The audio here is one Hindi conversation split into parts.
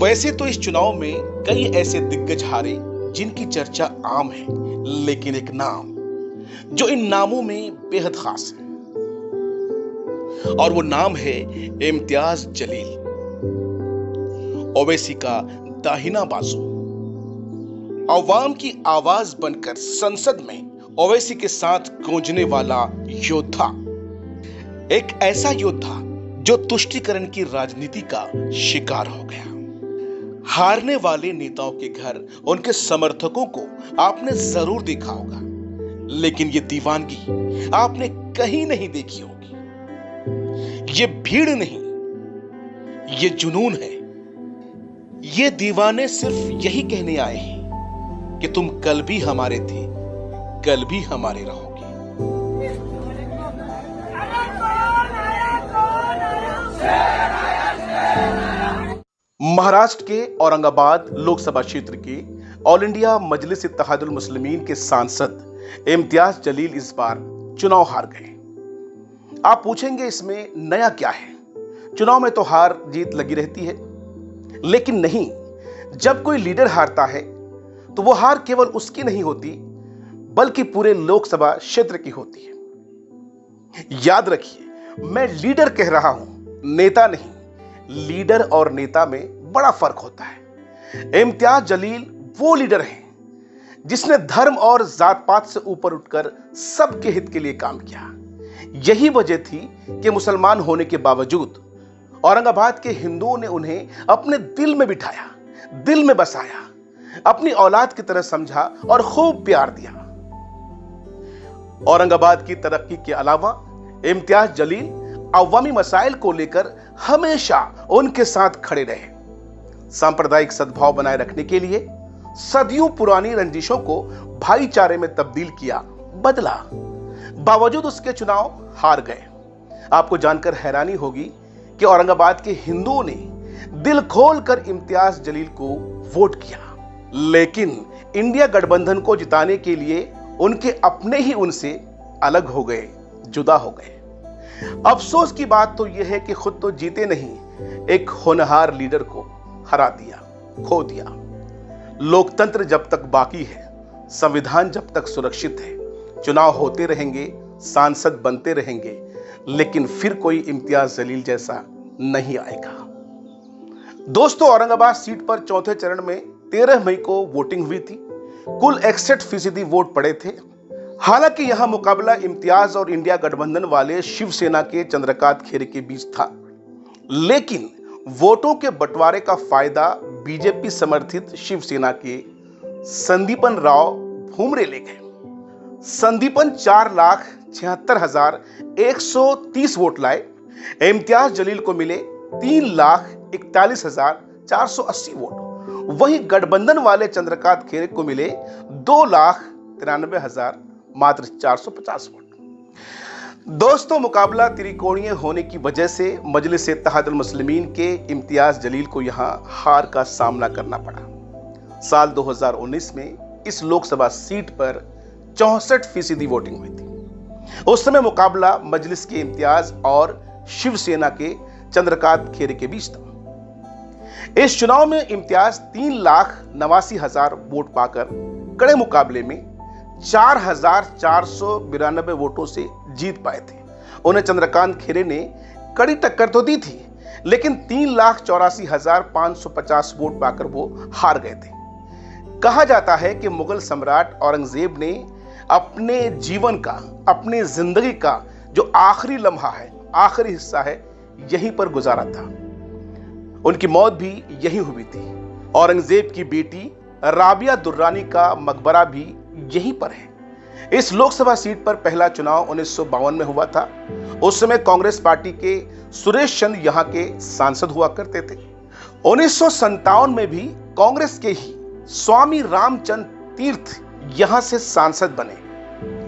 वैसे तो इस चुनाव में कई ऐसे दिग्गज हारे जिनकी चर्चा आम है, लेकिन एक नाम जो इन नामों में बेहद खास है और वो नाम है इम्तियाज जलील। ओवैसी का दाहिना बाजू, अवाम की आवाज बनकर संसद में ओवैसी के साथ गूंजने वाला योद्धा, एक ऐसा योद्धा जो तुष्टीकरण की राजनीति का शिकार हो गया। हारने वाले नेताओं के घर उनके समर्थकों को आपने जरूर देखा होगा, लेकिन ये दीवानगी आपने कहीं नहीं देखी होगी। ये भीड़ नहीं, ये जुनून है। ये दीवाने सिर्फ यही कहने आए हैं कि तुम कल भी हमारे थे, कल भी हमारे रहोगे। महाराष्ट्र के औरंगाबाद लोकसभा क्षेत्र के ऑल इंडिया मजलिस इत्तेहादुल मुस्लिमीन के सांसद इम्तियाज जलील इस बार चुनाव हार गए। आप पूछेंगे इसमें नया क्या है? चुनाव में तो हार जीत लगी रहती है, लेकिन नहीं, जब कोई लीडर हारता है तो वो हार केवल उसकी नहीं होती, बल्कि पूरे लोकसभा क्षेत्र की होती है। याद रखिए, मैं लीडर कह रहा हूं, नेता नहीं। लीडर और नेता में बड़ा फर्क होता है। इम्तियाज जलील वो लीडर हैं जिसने धर्म और जात पात से ऊपर उठकर सबके हित के लिए काम किया। यही वजह थी कि मुसलमान होने के बावजूद औरंगाबाद के हिंदुओं ने उन्हें अपने दिल में बिठाया, दिल में बसाया, अपनी औलाद की तरह समझा और खूब प्यार दिया। औरंगाबाद की तरक्की के अलावा इम्तियाज जलील अवामी मसाइल को लेकर हमेशा उनके साथ खड़े रहे। सांप्रदायिक सद्भाव बनाए रखने के लिए सदियों पुरानी रंजिशों को भाईचारे में तब्दील किया, बदला। बावजूद उसके चुनाव हार गए। आपको जानकर हैरानी होगी कि औरंगाबाद के हिंदुओं ने दिल खोलकर इम्तियाज जलील को वोट किया, लेकिन इंडिया गठबंधन को जिताने के लिए उनके अपने ही उनसे अलग हो गए, जुदा हो गए। अफसोस की बात तो यह है कि खुद तो जीते नहीं, एक होनहार लीडर को हरा दिया, खो दिया। लोकतंत्र जब तक बाकी है, संविधान जब तक सुरक्षित है, चुनाव होते रहेंगे, सांसद बनते रहेंगे, लेकिन फिर कोई इम्तियाज जलील जैसा नहीं आएगा। दोस्तों, औरंगाबाद सीट पर चौथे चरण में 13 मई को वोटिंग हुई थी। कुल 61% वोट पड़े थे। हालांकि यहां मुकाबला इम्तियाज और इंडिया गठबंधन वाले शिवसेना के चंद्रकांत खेरे के बीच था, लेकिन वोटों के बंटवारे का फायदा बीजेपी समर्थित शिवसेना के संदीपन राव भूमरे ले गए। संदीपन 4,76,130 वोट लाए। इम्तियाज जलील को मिले 3,41,480 वोट। वहीं गठबंधन वाले चंद्रकांत खेरे को मिले 2,93,000 मात्र 450 वोट। दोस्तों, मुकाबला त्रिकोणीय होने की वजह से मजलिस इत्तेहादुल मुस्लिमीन के इम्तियाज जलील को यहां हार का सामना करना पड़ा। साल 2019 में इस लोकसभा सीट पर 64% वोटिंग हुई थी। उस समय मुकाबला मजलिस के इम्तियाज और शिवसेना के चंद्रकांत खेरे के बीच था। इस चुनाव में इम्तियाज 3,89,000 वोट पाकर कड़े मुकाबले में 4,492 वोटों से जीत पाए थे। उन्हें चंद्रकांत खेरे ने कड़ी टक्कर तो दी थी, लेकिन 3,84,550 वोट पाकर वो हार गए थे। कहा जाता है कि मुगल सम्राट औरंगजेब ने अपने जीवन का, अपनी जिंदगी का जो आखिरी लम्हा है, आखिरी हिस्सा है, यहीं पर गुजारा था। उनकी मौत भी यहीं हुई थी। औरंगजेब की बेटी राबिया दुर्रानी का मकबरा भी यहीं पर है। इस लोकसभा सीट पर पहला चुनाव 1952 में हुआ था। उस समय कांग्रेस पार्टी के सुरेश चंद यहां के सांसद हुआ करते थे। 1957 में भी कांग्रेस के ही स्वामी रामचंद्र तीर्थ यहां से सांसद बने।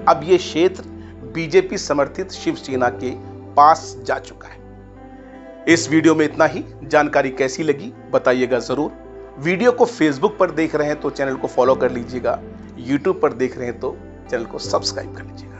अब यह क्षेत्र बीजेपी समर्थित शिवसेना के पास जा चुका है। इस वीडियो में इतना ही। जानकारी कैसी लगी बताइएगा जरूर। वीडियो को फेसबुक पर देख रहे हैं तो चैनल को फॉलो कर लीजिएगा, यूट्यूब पर देख रहे हैं तो चैनल को सब्सक्राइब कर लीजिएगा।